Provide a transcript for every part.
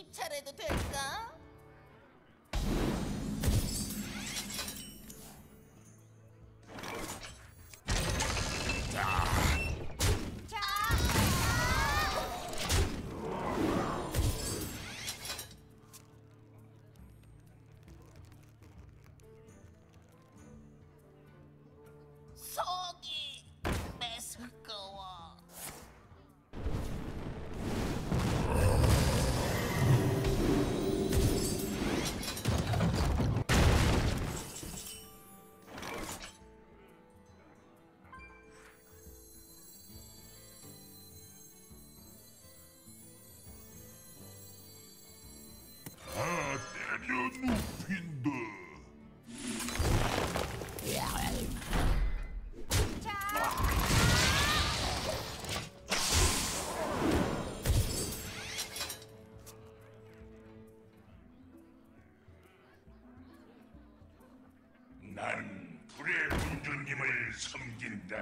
입찰해도 될까? 속이 메스꺼워. 다 때려 눕힌다. 난 불의 군주님을 섬긴다.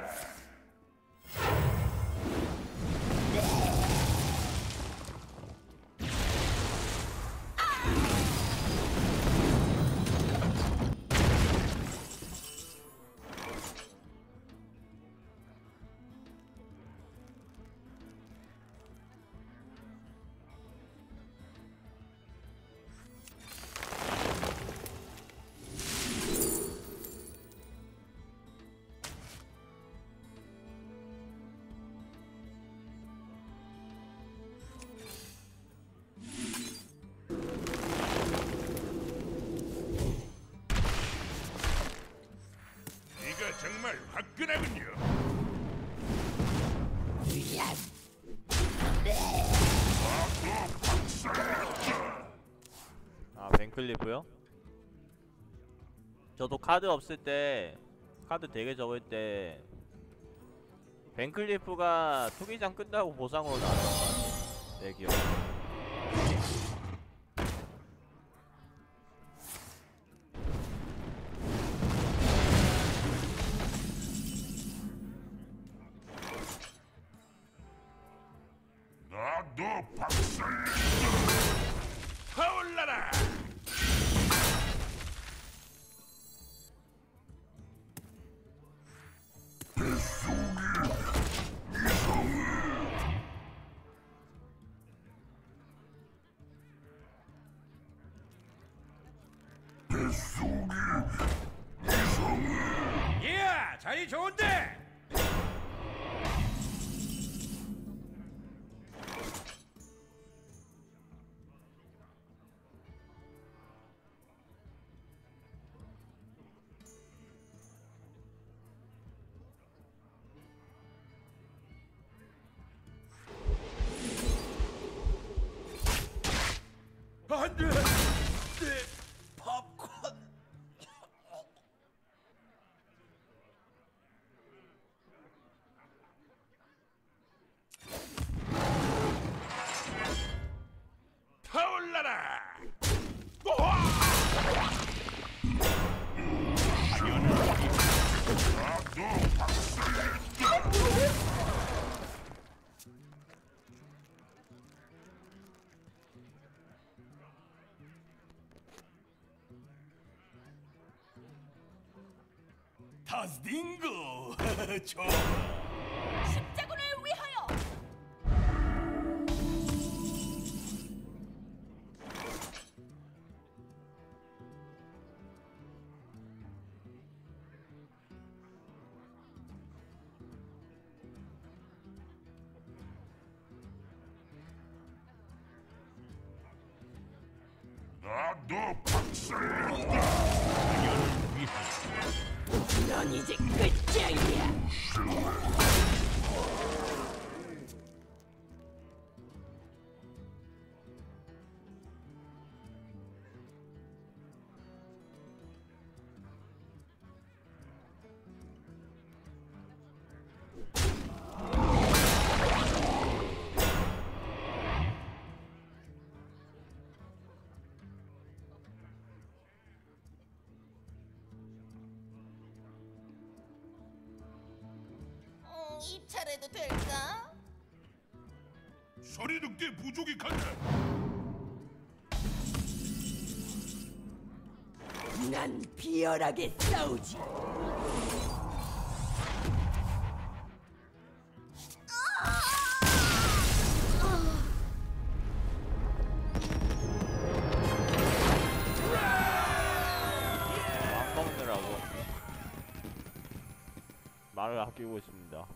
이거 정말 화끈하군요. 아, 벤클리프요? 저도 카드 없을 때, 카드 되게 적을 때 벤클리프가 투기장 끝나고 보상으로 나왔던 것 같아. 내 기억. 나도 박살낸다. 타올라라. 이야, 자리 좋은데. 안 돼! 내 팝콘! 타올라라. 나도 박살낸다. 타스딩고! 좋아! 십자군을 위하여. 나도 박살낸다. 넌 이제 끝장이야. 입찰해도 될까? 소리 늑대 부족이 간다. 난 비열하게 싸우지. 안 먹느라고 말을 아끼고 있습니다.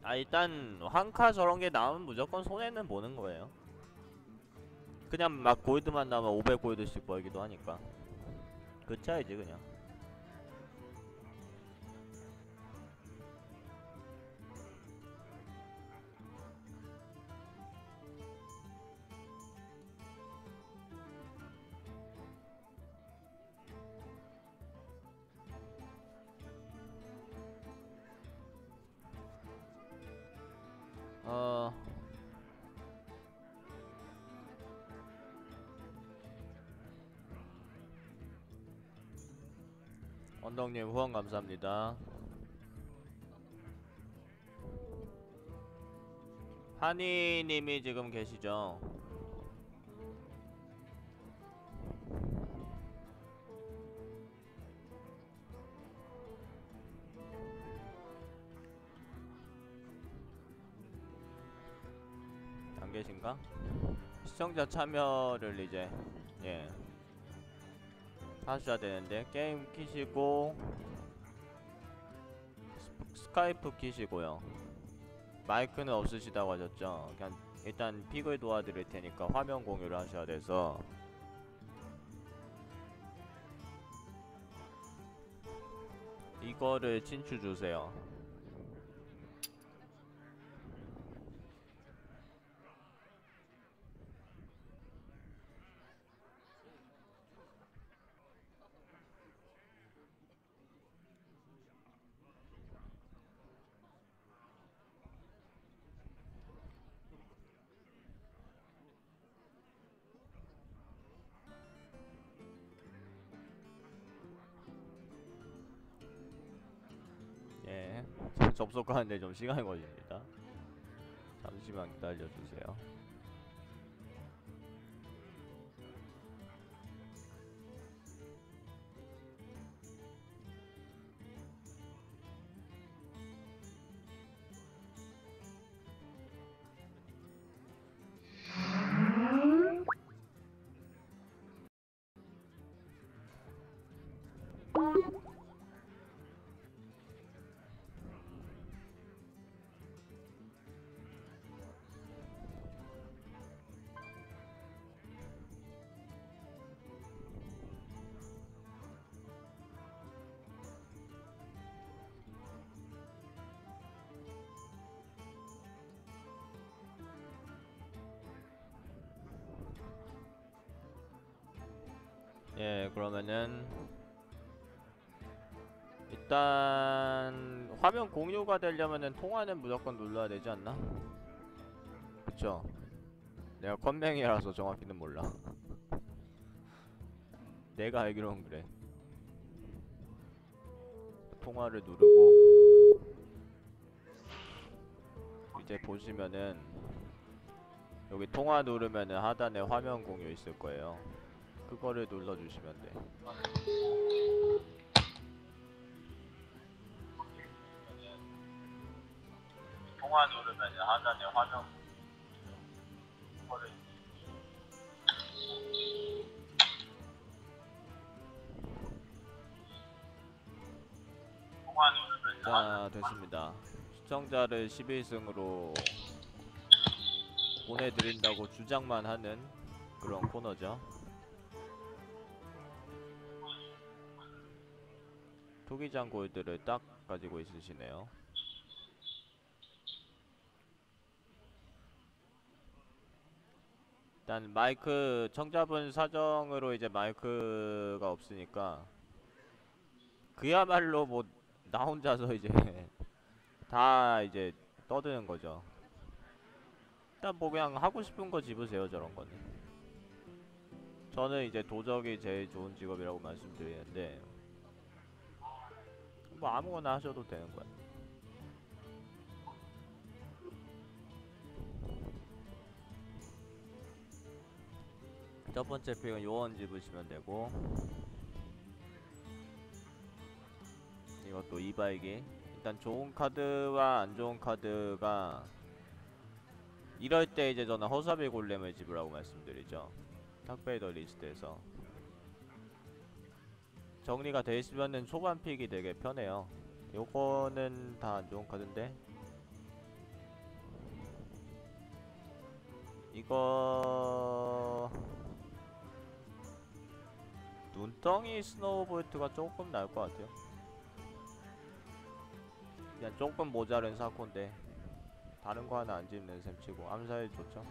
아, 일단 황카 저런게 나오면 무조건 손해는 보는 거예요. 그냥 막 골드만 나오면 500골드씩 벌기도 하니까 그 차이지 그냥. 언덕님 후원 감사합니다. 한이님이 지금 계시죠? 안 계신가? 시청자 참여를 이제 하셔야 되는데 게임 키시고 스카이프 키시고요. 마이크는 없으시다고 하셨죠? 그냥 일단 픽을 도와드릴 테니까 화면 공유를 하셔야 돼서 이거를 친추 주세요. 예, 접속하는데 좀 시간이 걸립니다. 잠시만 기다려주세요. 예, 그러면은 일단 화면 공유가 되려면은 통화는 무조건 눌러야 되지 않나? 그쵸? 내가 컴맹이라서 정확히는 몰라. 내가 알기로는 그래. 통화를 누르고 보시면은 여기 통화 누르면은 하단에 화면 공유 있을 거예요. 그거를 눌러주시면 돼. 통화 누르면은 하단에 화면 그거를 자, 됐습니다. 시청자를 11승으로 보내드린다고 주장만 하는 그런 코너죠. 투기장 골드를 딱 가지고 있으시네요. 일단 마이크 청자분 사정으로 이제 마이크가 없으니까 그야말로 뭐 나 혼자서 이제 다 이제 떠드는 거죠. 일단 뭐 그냥 하고 싶은 거 집으세요. 저런 거는 저는 이제 도적이 제일 좋은 직업이라고 말씀드리는데 뭐 아무거나 하셔도 되는 거야. 첫 번째 픽은 요원 집으시면 되고, 이것도 이바이기. 일단 좋은 카드와 안 좋은 카드가 이럴 때 이제 저는 허사비 골렘을 집으라고 말씀드리죠. 탁베이더 리스트에서 정리가 돼 있으면은 초반 픽이 되게 편해요. 요거는 다 안 좋은 카드인데, 이거 눈덩이 스노우볼트가 조금 나을 것 같아요. 그냥 조금 모자른 사코인데 다른 거 하나 안 집는 셈 치고 암살 좋죠.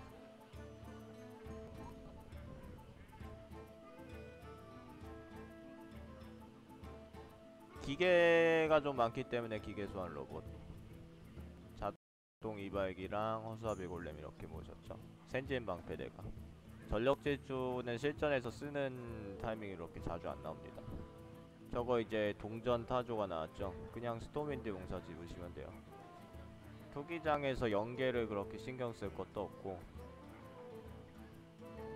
기계가 좀 많기 때문에 기계 소환 로봇, 자동 이발기랑 허수아비 골렘 이렇게 모셨죠. 센진 방패대가 전력 질주는 실전에서 쓰는 타이밍이 이렇게 자주 안 나옵니다. 저거 이제 동전 타조가 나왔죠. 그냥 스톰윈드 용사 집으시면 돼요. 투기장에서 연계를 그렇게 신경 쓸 것도 없고,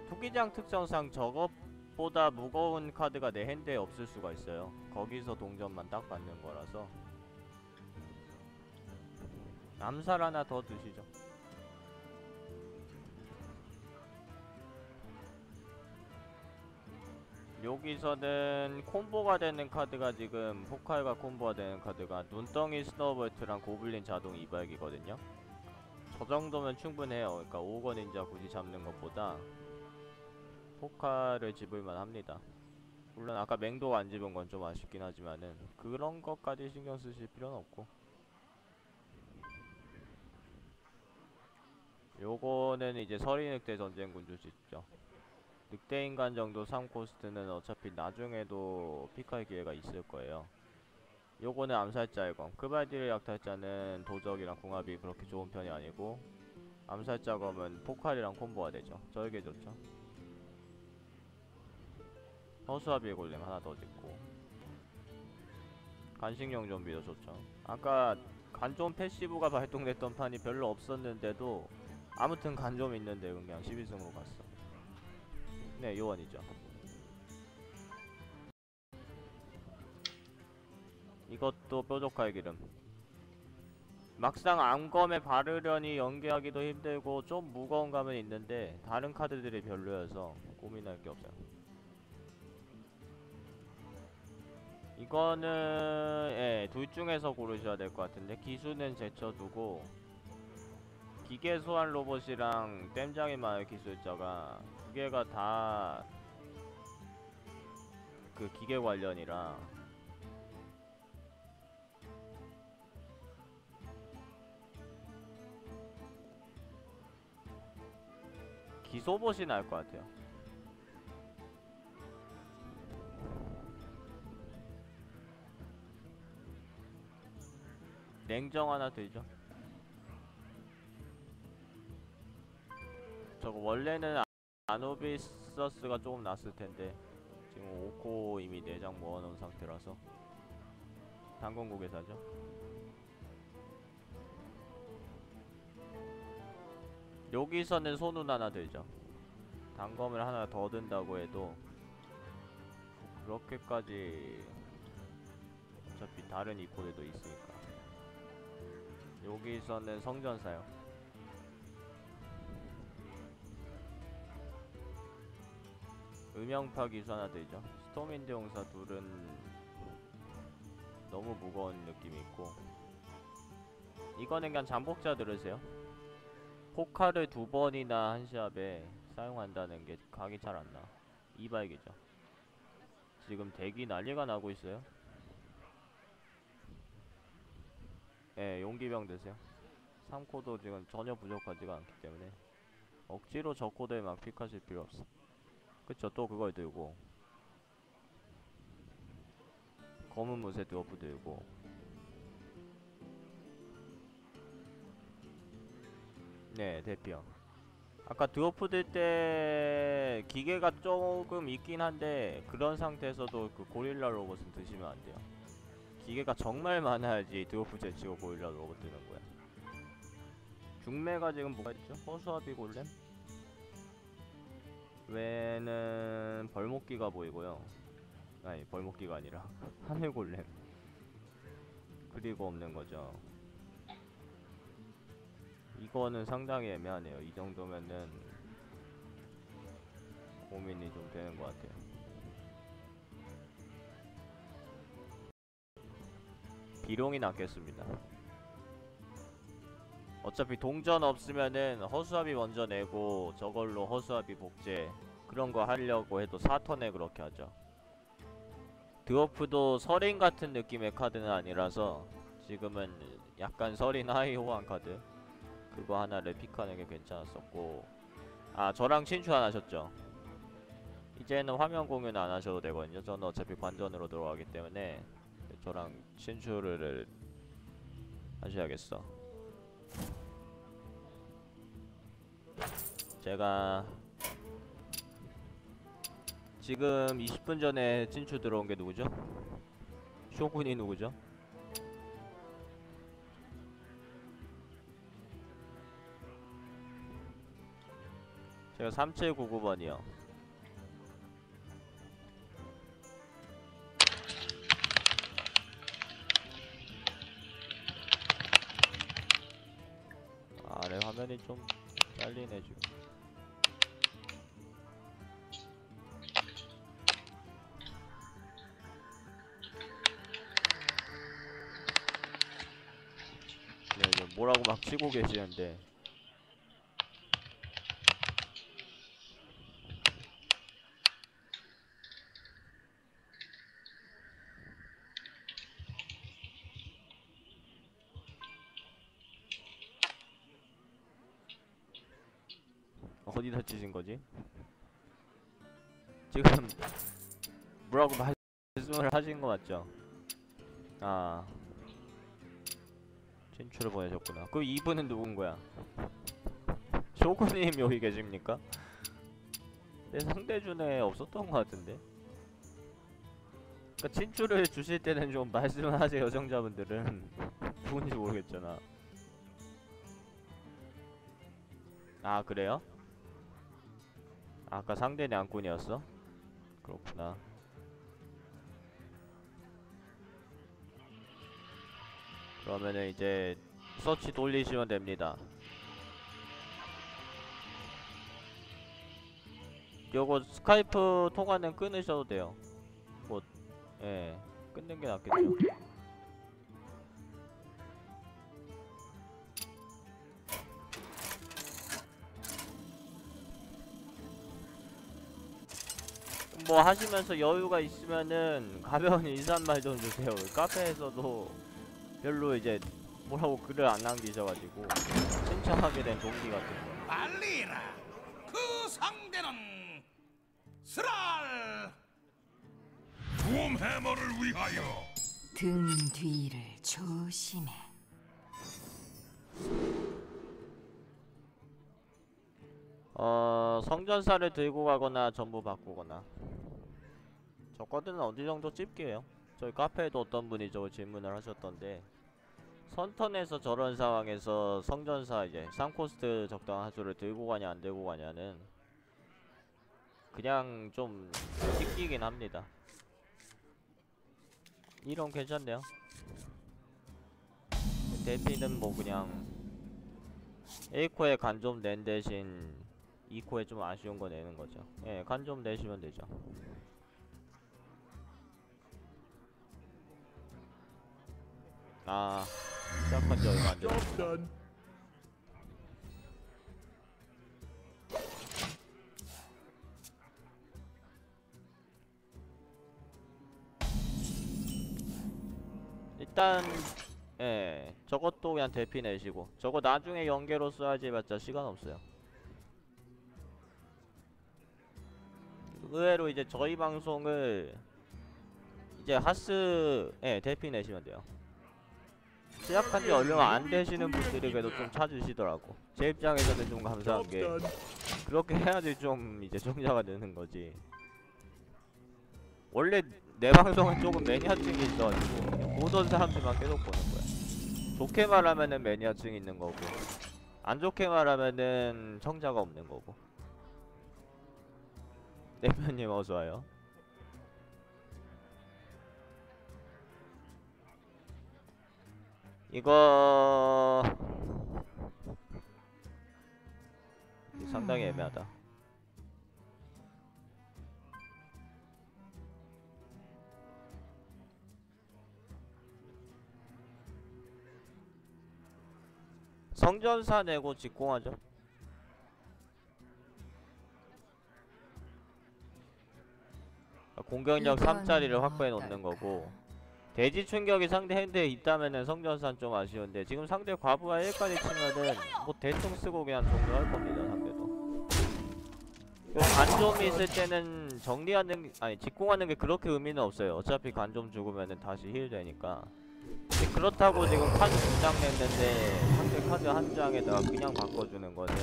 투기장 특성상 저것보다 무거운 카드가 내 핸드에 없을 수가 있어요. 거기서 동전만 딱 받는 거라서 암살 하나 더 드시죠. 여기서는 콤보가 되는 카드가 지금 포칼과 콤보가 되는 카드가 눈덩이 스노우볼트랑 고블린 자동 이발기거든요. 저 정도면 충분해요. 그러니까 오거 닌자 굳이 잡는 것보다 포칼을 집을만 합니다. 물론 아까 맹도가 안 집은 건 좀 아쉽긴 하지만은 그런 것까지 신경 쓰실 필요는 없고, 요거는 이제 서리늑대 전쟁 군주 집죠. 늑대인간 정도 3코스트는 어차피 나중에도 픽할 기회가 있을 거예요. 요거는 암살자의 검. 크발디르 약탈자는 도적이랑 궁합이 그렇게 좋은 편이 아니고, 암살자 검은 포칼이랑 콤보가 되죠. 저에게 좋죠. 허수아비의 골렘 하나 더 짓고, 간식용 좀비도 좋죠. 아까 간좀 패시브가 발동됐던 판이 별로 없었는데도 아무튼 간좀 있는데 그냥 12승으로 갔어. 네, 요원이죠. 이것도 뾰족할 기름. 막상 암검에 바르려니 연계하기도 힘들고 좀 무거운 감은 있는데 다른 카드들이 별로여서 고민할 게 없어요. 이거는 예, 둘 중에서 고르셔야 될 것 같은데, 기수는 제쳐두고 기계 소환 로봇이랑 땜장의 마을 기술자가 두 개가 다 그 기계 관련이라 기소봇이 나을 것 같아요. 냉정 하나 들죠. 저거 원래는 아노비서스가 조금 낫을 텐데 지금 5코 이미 내장 모아놓은 상태라서 당근국에 사죠. 여기서는 손운 하나 들죠. 단검을 하나 더 든다고 해도 그렇게까지 어차피 다른 이코들도 있으니까. 여기서는 성전사요. 음영파 기수 하나 들죠. 스톰윈드 용사 둘은 너무 무거운 느낌이 있고, 이거는 그냥 잠복자 들으세요. 포카를 2번이나 한 시합에 사용한다는 게 각이 잘 안 나. 이바이기죠. 지금 대기 난리가 나고 있어요. 예, 용기병 드세요. 3코도 지금 전혀 부족하지가 않기 때문에 억지로 저 코드에 막 픽하실 필요 없어. 그쵸, 또 그걸 들고 검은 무쇠 드워프 들고. 네, 대피형. 아까 드워프 들 때 기계가 조금 있긴 한데 그런 상태에서도 그 고릴라 로봇은 드시면 안 돼요. 기계가 정말 많아야지 드워프 제치고 고릴라 로봇 드는 거야. 중매가 지금 뭐가 있죠? 허수아비 골렘? 외에는 벌목기가 보이고요. 아니, 벌목기가 아니라 하늘 골렘. 그리고 없는 거죠. 이거는 상당히 애매하네요. 이 정도면은 고민이 좀 되는 것 같아요. 비룡이 낫겠습니다. 어차피 동전 없으면은 허수아비 먼저 내고 저걸로 허수아비 복제 그런 거 하려고 해도 4턴에 그렇게 하죠. 드워프도 서린 같은 느낌의 카드는 아니라서 지금은 약간 서린 하이 호환 카드 그거 하나를 픽하는 게 괜찮았었고, 아, 저랑 친추 안 하셨죠? 이제는 화면 공유는 안 하셔도 되거든요. 저는 어차피 관전으로 들어가기 때문에 저랑 친추를 하셔야겠어. 제가 지금 20분 전에 친추 들어온 게 누구죠? 쇼군이 누구죠? 제가 3799번이요. 아래 화면이 좀 잘리네 지금. 네, 지금 뭐라고 막 치고 계시는데. 어디다 치신 거지? 지금 뭐라고 말씀을 하신 거 맞죠? 아, 진출을 보내셨구나. 그 이분은 누군 거야? 쇼군님 여기 계십니까? 내 상대준에 없었던 거 같은데. 그니까 친추를 주실 때는 좀 말씀을 하세요. 여정자분들은 누군지 모르겠잖아. 아, 그래요? 아까 상대 냥꾼이었어? 그렇구나. 그러면은 이제 서치 돌리시면 됩니다. 요거 스카이프 통화는 끊으셔도 돼요. 뭐, 예, 끊는 게 낫겠죠. 뭐 하시면서 여유가 있으면은 가벼운 인사말 좀 주세요. 카페에서도 별로 이제 뭐라고 글을 안 남기셔가지고 신청하게 된 동기 같은 거. 빨리라. 그 상대는 스랄. 돔 해머를 위하여. 등 뒤를 조심해. 성전사를 들고 가거나 전부 바꾸거나. 저 거드는 어디 정도 찝게요. 저희 카페에도 어떤 분이 저 질문을 하셨던데 선턴에서 저런 상황에서 성전사 이제 3코스트 적당한 하수를 들고 가냐 안 들고 가냐는 그냥 좀 씻기긴 합니다. 이런 괜찮네요. 대피는 뭐 그냥 1코에 간 좀 낸 대신 2코에 좀 아쉬운 거 내는 거죠. 예, 간 좀 내시면 되죠. 아, 시작한 지 얼마 안 됐습니다. 일단 예, 저것도 그냥 대피 내시고 저거 나중에 연계로 써야지 해봤자 시간 없어요. 의외로 이제 저희 방송을 이제 하스에 대피 내시면 돼요. 시작한지 얼마 안 되시는 분들이 그래도 좀 찾으시더라고. 제 입장에서는 좀 감사한 게 그렇게 해야지 좀 이제 정자가 느는 거지. 원래 내 방송은 조금 매니아층이 있어가지고 보던 사람들만 계속 보는 거야. 좋게 말하면은 매니아층이 있는 거고 안 좋게 말하면은 청자가 없는 거고. 대표님 어서와요. 이거 상당히 애매하다. 성전사 내고 직공하죠. 공격력 3짜리를 확보해 놓는 거고 대지 충격이 상대 핸드에 있다면은 성전사는 좀 아쉬운데 지금 상대 과부하 1까지 치면은 뭐 대충 쓰고 그냥 종료할 겁니다. 상대도 관점이 있을 때는 정리하는 아니 직공하는 게 그렇게 의미는 없어요. 어차피 관점 죽으면은 다시 힐 되니까. 근데 그렇다고 지금 카드 2장 냈는데 상대 카드 한 장에다가 그냥 바꿔주는 거는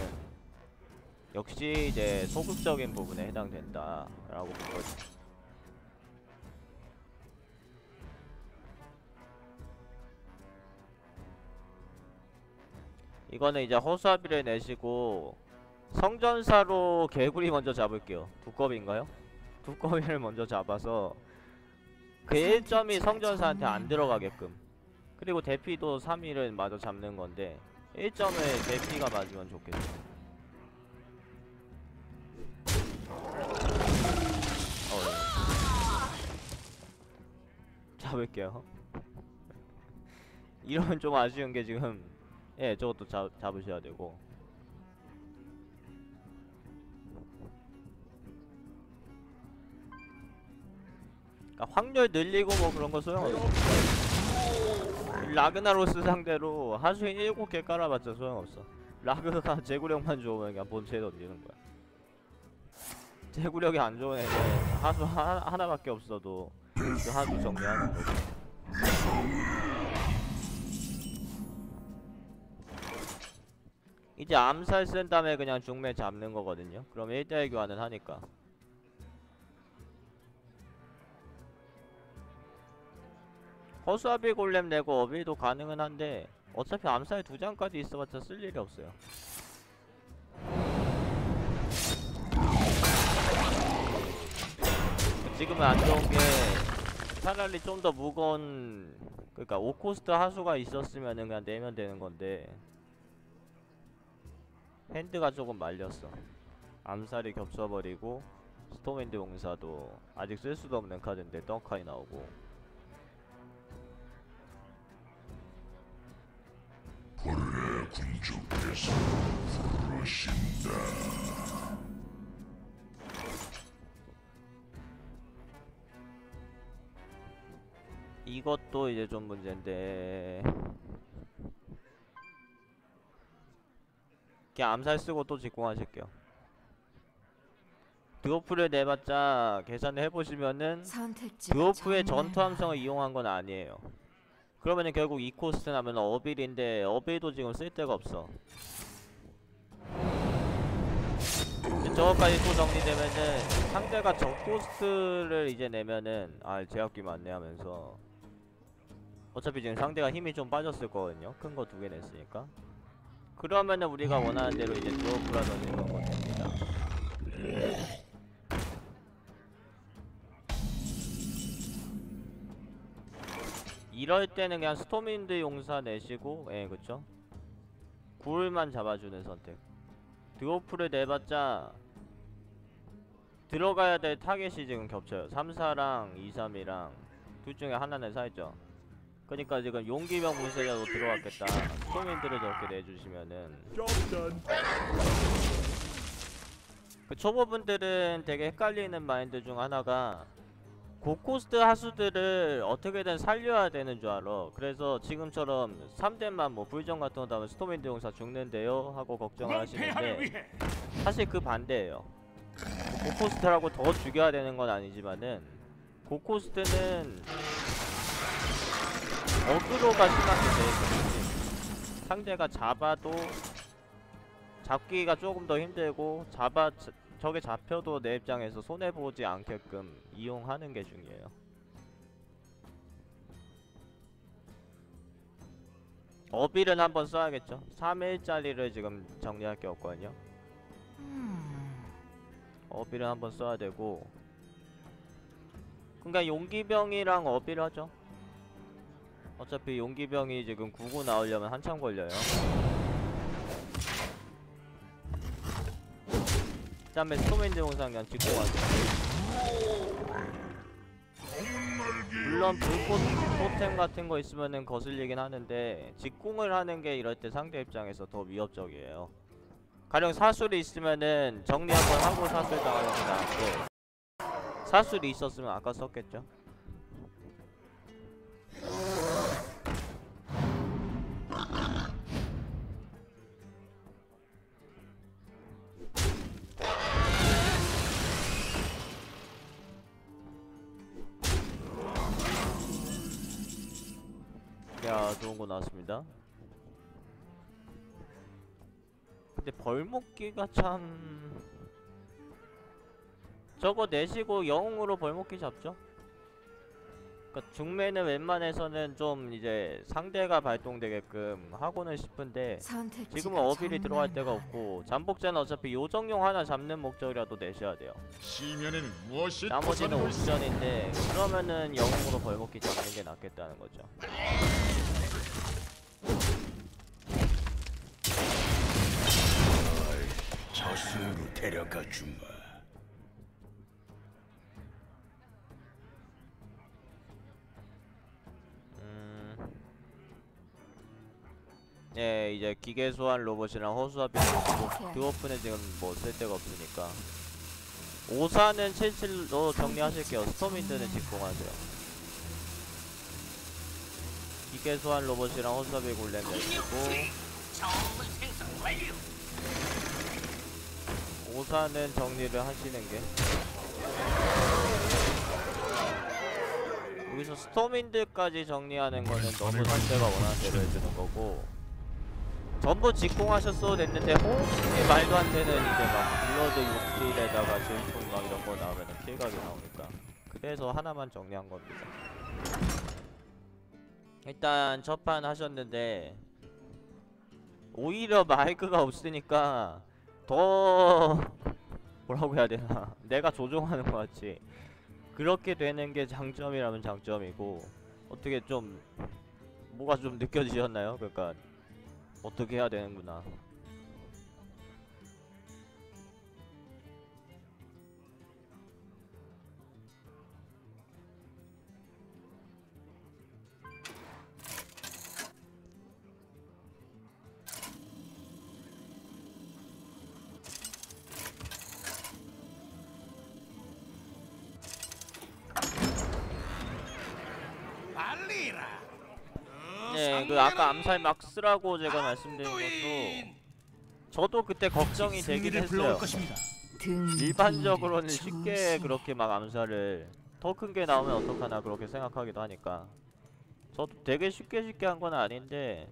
역시 이제 소극적인 부분에 해당된다 라고 본 거지. 이거는 이제 허수아비를 내시고 성전사로 개구리 먼저 잡을게요. 두꺼비인가요? 두꺼비를 먼저 잡아서 그 1점이 성전사한테 안 들어가게끔. 그리고 대피도 3일을 마저 잡는 건데 1점을 대피가 맞으면 좋겠어. 잡을게요. 이러면 좀 아쉬운 게 지금 예, 저것도 잡으셔야 되고. 그러니까 확률 늘리고 뭐 그런 거 소용없어. 라그나로스 상대로 하수인 7개 깔아봤자 소용없어. 라그가 제구력만 좋으면 그냥 본체에 던지는 거야. 제구력이 안 좋은 애는 하수 하나밖에 없어도 그 하수 정리하는 거고. 이제 암살 쓴 다음에 그냥 중매 잡는 거거든요. 그럼 1대1 교환은 하니까. 허수아비 골렘 내고 어빌도 가능은 한데 어차피 암살 2장까지 있어봤자 쓸 일이 없어요. 지금은 안 좋은 게 차라리 좀 더 무거운 그러니까 5코스트 하수가 있었으면은 그냥 내면 되는 건데 핸드가 조금 말렸어. 암살이 겹쳐버리고 스톰핸드 용사도 아직 쓸 수도 없는 카드인데 덩카이 나오고. 본래 군주께서 부르신다. 이것도 이제 좀 문제인데 그냥 암살 쓰고 또 직공하실게요. 드워프를 내봤자 계산을 해보시면은 드워프의 전투 함성을 이용한 건 아니에요. 그러면은 결국 2코스트 나면 어빌인데 어빌도 지금 쓸 데가 없어. 저거까지 또 정리되면은 상대가 저코스트를 이제 내면은 아 제압기 맞네 하면서 어차피 지금 상대가 힘이 좀 빠졌을 거거든요. 큰 거 2개 냈으니까. 그러면은 우리가 원하는 대로 이제 드워프라든지 이런 거 됩니다. 이럴 때는 그냥 스톰윈드 용사 내시고, 예, 그쵸? 굴만 잡아주는 선택. 드워프를 내봤자 들어가야 될 타겟이 지금 겹쳐요. 3사랑 2-3이랑 둘 중에 하나는 살죠. 그니까 지금 용기병 문세자도 들어왔겠다. 스톰윈드를 저렇게 내주시면은 그 초보분들은 되게 헷갈리는 마인드 중 하나가 고코스트 하수들을 어떻게든 살려야 되는 줄 알아. 그래서 지금처럼 3대만 뭐 불정 같은 거 다음에 스톰윈드 용사 죽는데요 하고 걱정을 하시는데 사실 그 반대예요. 고코스트라고 더 죽여야 되는 건 아니지만은 고코스트는 어그로가 심한데 상대가 잡아도 잡기가 조금 더 힘들고 저게 잡혀도 내 입장에서 손해보지 않게끔 이용하는 게 중요해요. 어빌은 한번 써야겠죠. 3일짜리를 지금 정리할 게 없거든요. 어빌은 한번 써야 되고, 그러니까 용기병이랑 어빌 하죠. 어차피 용기병이 지금 9구 나오려면 한참 걸려요. 그 다음에 스톰윈드 용사 그냥 짚고 가죠. 물론 불꽃 토템 같은 거 있으면은 거슬리긴 하는데 직공을 하는 게 이럴 때 상대 입장에서 더 위협적이에요. 가령 사술이 있으면은 정리 한번 하고 사술 당하는 게 나은데 사술이 있었으면 아까 썼겠죠. 야, 좋은 거 나왔습니다. 근데 벌목기가 참 저거 내시고 영웅으로 벌목기 잡죠? 그러니까 중매는 웬만해서는 좀 이제 상대가 발동되게끔 하고는 싶은데 지금은 어빌이 들어갈 데가 없고 잠복자는 어차피 요정용 하나 잡는 목적이라도 내셔야 돼요. 시면에는 무엇이 나머지는 옵션인데 그러면은 영웅으로 벌목기 잡는 게 낫겠다는 거죠. 저승으로 데려가 주마. 예, 이제 기계소환 로봇이랑 허수아비 드워프는 지금 뭐 쓸데가 없으니까 오사는 77로 정리하실게요. 스톰윈드는 직공하세요. 기계소환 로봇이랑 허수아비 골렘 내시고 오사는 정리를 하시는게 여기서 스톰윈드까지 정리하는 거는 너무 상대가 원하는 대로 해주는 거고 전부 직공하셨어도 됐는데 혹시 말도 안 되는 이제 막 블러드 6딜에다가 질풍 막 이런 거 나오면은 킬각이 나오니까 그래서 하나만 정리한 겁니다. 일단 첫판 하셨는데 오히려 마이크가 없으니까 더 뭐라고 해야 되나 내가 조종하는 것 같이 그렇게 되는 게 장점이라면 장점이고 어떻게 좀 뭐가 좀 느껴지셨나요? 그러니까 어떻게 해야 되는구나. 알리라. 네, 그 아까 암살 막 쓰라고 제가 말씀드린 것도 저도 그때 걱정이 되긴 했어요. 일반적으로는 쉽게 그렇게 막 암살을 더 큰 게 나오면 어떡하나 그렇게 생각하기도 하니까 저도 되게 쉽게 한 건 아닌데